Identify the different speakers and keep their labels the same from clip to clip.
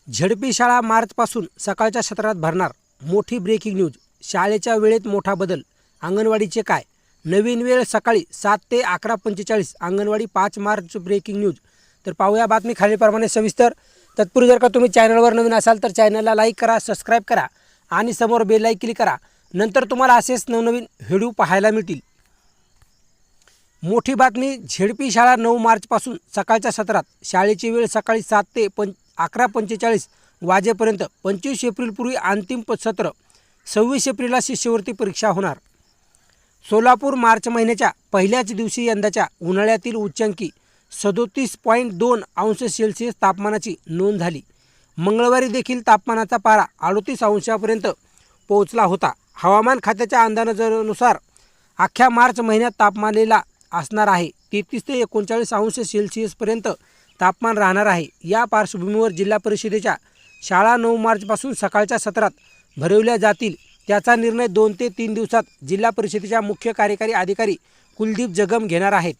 Speaker 1: ZP शाळा मार्चपासून सकाळच्या सत्रात भरणार. मोठी ब्रेकिंग न्यूज. शाळेच्या वेळेत मोठा बदल. अंगणवाडीचे काय? नवीन वेळ सकाळी 7 ते 11:45. अंगणवाडी 5 मार्च. Breaking news. तर पाहूया बातमी खालीलप्रमाणे सविस्तर. तत्पूर्वी जर का तुम्ही चॅनलवर नवीन असाल तर चॅनलला लाईक करा, सबस्क्राईब करा आणि समोर बेल आयकॉन क्लिक करा. नंतर तुम्हाला असेच नवनवीन व्हिडिओ पाहायला मिळतील. मोठी बातमी. झेडपी शाळा 9 मार्चपासून सकाळच्या सत्रात. शाळेची वेळ सकाळी 7 ते 11:45 वाजेपर्यंत. 25 एप्रिलपूर्वी अंतिम सत्र. 26 एप्रिलला शिष्यवृत्ती परीक्षा होणार. सोलापूर. मार्च महिन्याच्या पहिल्याच दिवशी यंदाच्या उन्हाळ्यातील उच्चांकी 37.2 अंश सेल्सिअस तापमानाची नोंद झाली. मंगळवारी देखील तापमानाचा पारा 38 अंशापर्यंत पोहोचला होता. हवामान खात्याच्या अंदाजानुसार अख्ख्या मार्च महिन्यात तापमानाला असणार आहे 33 ते 39 अंश सेल्सिअसपर्यंत तापमान राहणार आहे. या पार्श्वभूमीवर जिल्हा परिषदेच्या शाळा 9 मार्चपासून सकाळच्या सत्रात भरवल्या जातील. त्याचा निर्णय 2 ते 3 दिवसात जिल्हा परिषदेच्या मुख्य कार्यकारी अधिकारी कुलदीप जगम घेणार आहेत.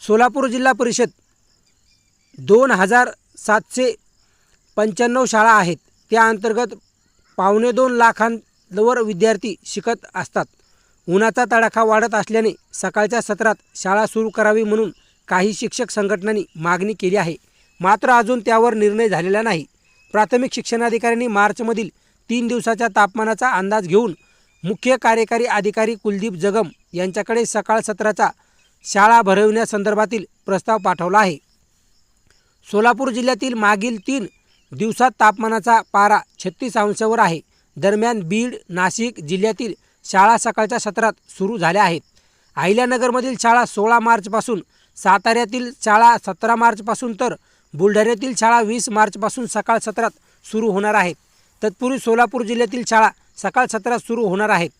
Speaker 1: सोलापूर जिल्हा परिषद 2795 शाळा आहेत. त्या अंतर्गत 2.25 लाखांवर विद्यार्थी शिकत असतात. उन्हाचा तडाखा वाढत असल्याने सकाळच्या सत्रात शाळा सुरू करावी म्हणून काही शिक्षक संघटनांनी मागणी केली आहे. मात्र अजून त्यावर निर्णय झालेला नाही. प्राथमिक शिक्षणाधिकाऱ्यांनी मार्चमधील 3 दिवसाच्या तापमानाचा अंदाज घेऊन मुख्य कार्यकारी अधिकारी कुलदीप जगम यांच्याकडे सकाळ सत्राचा शाळा भरवण्यासंदर्भातील प्रस्ताव पाठवला आहे. सोलापूर जिल्ह्यातील मागील 3 दिवसात तापमानाचा पारा 36 अंशावर आहे. दरम्यान बीड, नाशिक जिल्ह्यातील शाळा सकाळच्या सत्रात सुरू झाल्या आहेत. अहिल्यानगरमधील शाळा 16 मार्चपासून, साताऱ्यातील शाळा 17 मार्चपासून तर बुलढाण्यातील शाळा 20 मार्चपासून सकाळ सत्रात सुरू होणार आहेत. तत्पूर्वी सोलापूर जिल्ह्यातील शाळा सकाळ सत्रात सुरू होणार आहेत.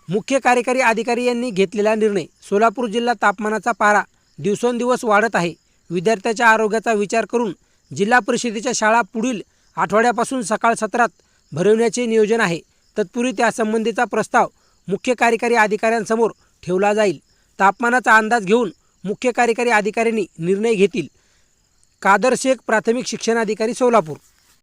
Speaker 1: मुख्य कार्यकारी अधिकारी यांनी घेतलेला निर्णय. सोलापूर जिल्हा तापमानाचा पारा दिवसेंदिवस वाढत आहे. विद्यार्थ्याच्या आरोग्याचा विचार करून जिल्हा परिषदेच्या शाळा पुढील आठवड्यापासून सकाळ सत्रात भरवण्याचे नियोजन आहे. तत्पूर्वी त्यासंबंधीचा प्रस्ताव मुख्य कार्यकारी अधिकाऱ्यांसमोर ठेवला जाईल. तापमानाचा अंदाज घेऊन मुख्य कार्यकारी अधिकाऱ्यांनी निर्णय घेतील. कादर शेख, प्राथमिक शिक्षणाधिकारी, सोलापूर.